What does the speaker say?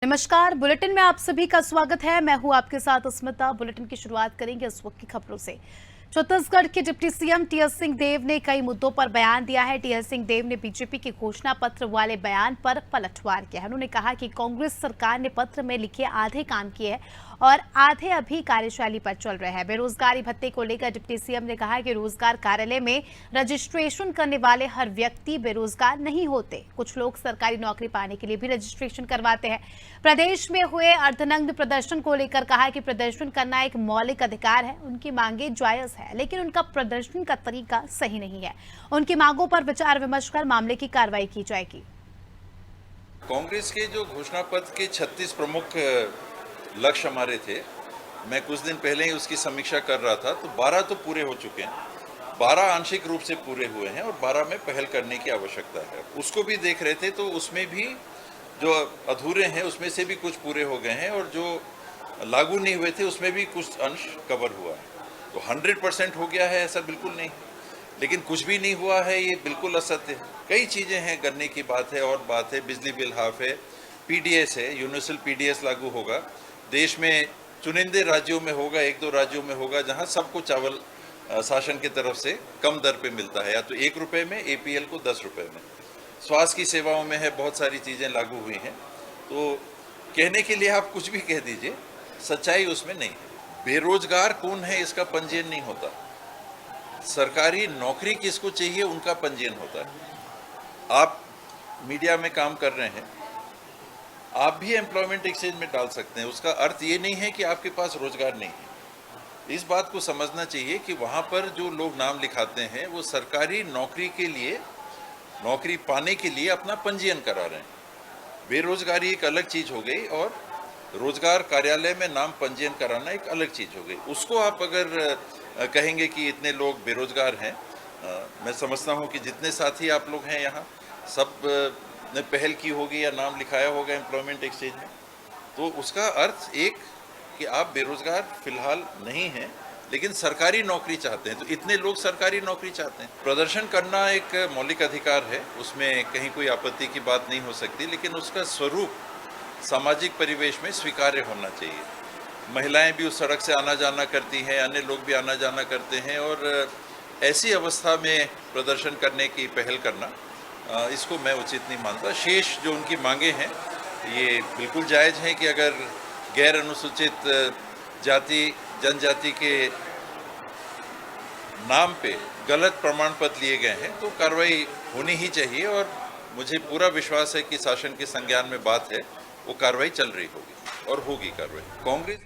नमस्कार, बुलेटिन में आप सभी का स्वागत है। मैं हूं आपके साथ स्मिता। बुलेटिन की शुरुआत करेंगे इस वक्त की खबरों से। छत्तीसगढ़ के डिप्टी सीएम टीएस सिंहदेव ने कई मुद्दों पर बयान दिया है। टीएस सिंहदेव ने बीजेपी के घोषणा पत्र वाले बयान पर पलटवार किया है। उन्होंने कहा कि कांग्रेस सरकार ने पत्र में लिखे आधे काम किए हैं और आधे अभी कार्यशैली पर चल रहे हैं। बेरोजगारी भत्ते को लेकर डिप्टी सीएम ने कहा कि रोजगार कार्यालय में रजिस्ट्रेशन करने वाले हर व्यक्ति बेरोजगार नहीं होते। कुछ लोग सरकारी नौकरी पाने के लिए भी रजिस्ट्रेशन करवाते हैं। प्रदेश में हुए अर्धनग्न प्रदर्शन को लेकर कहा कि प्रदर्शन करना एक मौलिक अधिकार है। उनकी मांगे जायज है, लेकिन उनका प्रदर्शन का तरीका सही नहीं है। उनकी मांगों पर विचार विमर्श कर मामले की कार्रवाई की जाएगी। कांग्रेस के जो घोषणा पत्र के 36 प्रमुख लक्ष्य हमारे थे, मैं कुछ दिन पहले ही उसकी समीक्षा कर रहा था, तो 12 तो पूरे हो चुके हैं, 12 आंशिक रूप से पूरे हुए हैं और 12 में पहल करने की आवश्यकता है। उसको भी देख रहे थे तो उसमें भी जो अधूरे हैं उसमें से भी कुछ पूरे हो गए हैं और जो लागू नहीं हुए थे उसमें भी कुछ अंश कवर हुआ है। तो 100% हो गया है ऐसा बिल्कुल नहीं, लेकिन कुछ भी नहीं हुआ है ये बिल्कुल असत्य है। कई चीज़ें हैं, करने की बात है और बात है, बिजली बिल हाफ है, पीडीएस है, यूनिवर्सल पीडीएस लागू होगा। देश में चुनिंदे राज्यों में होगा, 1-2 राज्यों में होगा जहां सबको चावल शासन की तरफ से कम दर पे मिलता है, या तो 1 रुपये में, एपीएल को 10 रुपये में। स्वास्थ्य की सेवाओं में है, बहुत सारी चीज़ें लागू हुई हैं। तो कहने के लिए आप कुछ भी कह दीजिए, सच्चाई उसमें नहीं है। बेरोजगार कौन है इसका पंजीयन नहीं होता, सरकारी नौकरी किसको चाहिए उनका पंजीयन होता है। आप मीडिया में काम कर रहे हैं, आप भी एम्प्लॉयमेंट एक्सचेंज में डाल सकते हैं। उसका अर्थ ये नहीं है कि आपके पास रोजगार नहीं है। इस बात को समझना चाहिए कि वहाँ पर जो लोग नाम लिखाते हैं वो सरकारी नौकरी के लिए, नौकरी पाने के लिए अपना पंजीयन करा रहे हैं। बेरोजगारी एक अलग चीज़ हो गई और रोजगार कार्यालय में नाम पंजीयन कराना एक अलग चीज़ हो गई। उसको आप अगर कहेंगे कि इतने लोग बेरोजगार हैं, मैं समझता हूँ कि जितने साथी आप लोग हैं यहाँ सब ने पहल की होगी या नाम लिखाया होगा एम्प्लॉयमेंट एक्सचेंज में, तो उसका अर्थ एक कि आप बेरोजगार फिलहाल नहीं हैं लेकिन सरकारी नौकरी चाहते हैं। तो इतने लोग सरकारी नौकरी चाहते हैं। प्रदर्शन करना एक मौलिक अधिकार है, उसमें कहीं कोई आपत्ति की बात नहीं हो सकती, लेकिन उसका स्वरूप सामाजिक परिवेश में स्वीकार्य होना चाहिए। महिलाएं भी उस सड़क से आना जाना करती हैं, अन्य लोग भी आना जाना करते हैं और ऐसी अवस्था में प्रदर्शन करने की पहल करना, इसको मैं उचित नहीं मानता। शेष जो उनकी मांगे हैं ये बिल्कुल जायज़ हैं कि अगर गैर अनुसूचित जाति जनजाति के नाम पे गलत प्रमाण पत्र लिए गए हैं तो कार्रवाई होनी ही चाहिए और मुझे पूरा विश्वास है कि शासन के संज्ञान में बात है, वो कार्रवाई चल रही होगी और होगी कार्रवाई। कांग्रेस